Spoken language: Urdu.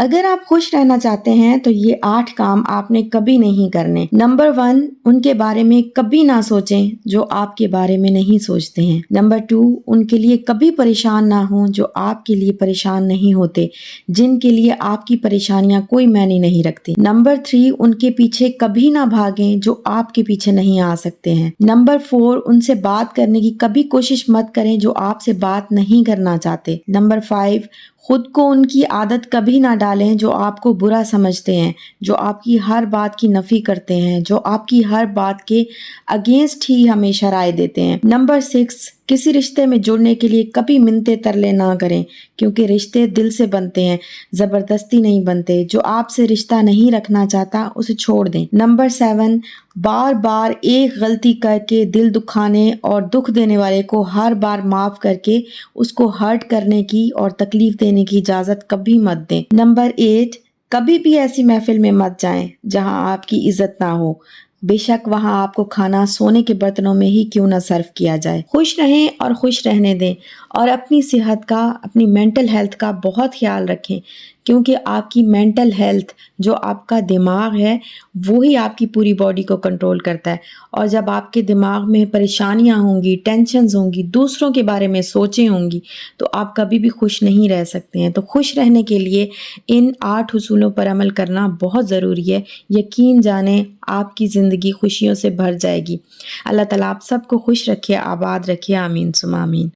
اگر آپ خوش رہنا چاہتے ہیں تو یہ 8 کام آپ نے کبھی نہیں کرنے۔ نمبر 1، ان کے بارے میں کبھی نہ سوچیں جو آپ کے بارے میں نہیں سوچتے ہیں۔ نمبر 2، ان کے لیے کبھی پریشان نہ ہوں جو آپ کے لیے پریشان نہیں ہوتے، جن کے لیے آپ کی پریشانیاں کوئی معنی نہیں رکھتی۔ نمبر 3، ان کے پیچھے کبھی نہ بھاگیں جو آپ کے پیچھے نہیں آ سکتے ہیں۔ نمبر 4، ان سے بات کرنے کی کبھی کوشش مت کریں جو آپ سے بات نہیں کرنا چاہتے۔ نمبر 5، خود کو ان کی عادت کبھی نہ ڈالیں جو آپ کو برا سمجھتے ہیں، جو آپ کی ہر بات کی نفی کرتے ہیں، جو آپ کی ہر بات کے اگینسٹ ہی ہمیشہ رائے دیتے ہیں۔ نمبر 6، کسی رشتے میں جڑنے کے لیے کبھی منتیں ترلے نہ کریں، کیونکہ رشتے دل سے بنتے ہیں، زبردستی نہیں بنتے۔ جو آپ سے رشتہ نہیں رکھنا چاہتا اسے چھوڑ دیں۔ نمبر 7، بار بار ایک غلطی کر کے دل دکھانے اور دکھ دینے والے کو ہر بار معاف کر کے اس کو ہرٹ کرنے کی اور تکلیف دینے کی اجازت کبھی مت دیں۔ نمبر 8، کبھی بھی ایسی محفل میں مت جائیں جہاں آپ کی عزت نہ ہو، بے شک وہاں آپ کو کھانا سونے کے برتنوں میں ہی کیوں نہ سرو کیا جائے۔ خوش رہیں اور خوش رہنے دیں، اور اپنی صحت کا، اپنی مینٹل ہیلتھ کا بہت خیال رکھیں، کیونکہ آپ کی مینٹل ہیلتھ، جو آپ کا دماغ ہے، وہی آپ کی پوری باڈی کو کنٹرول کرتا ہے، اور جب آپ کے دماغ میں پریشانیاں ہوں گی، ٹینشنز ہوں گی، دوسروں کے بارے میں سوچیں ہوں گی، تو آپ کبھی بھی خوش نہیں رہ سکتے ہیں۔ تو خوش رہنے کے لیے ان 8 اصولوں پر عمل کرنا بہت ضروری ہے۔ یقین جانیں آپ کی زندگی خوشیوں سے بھر جائے گی۔ اللہ تعالیٰ آپ سب کو خوش رکھے، آباد رکھے، آمین ثم آمین۔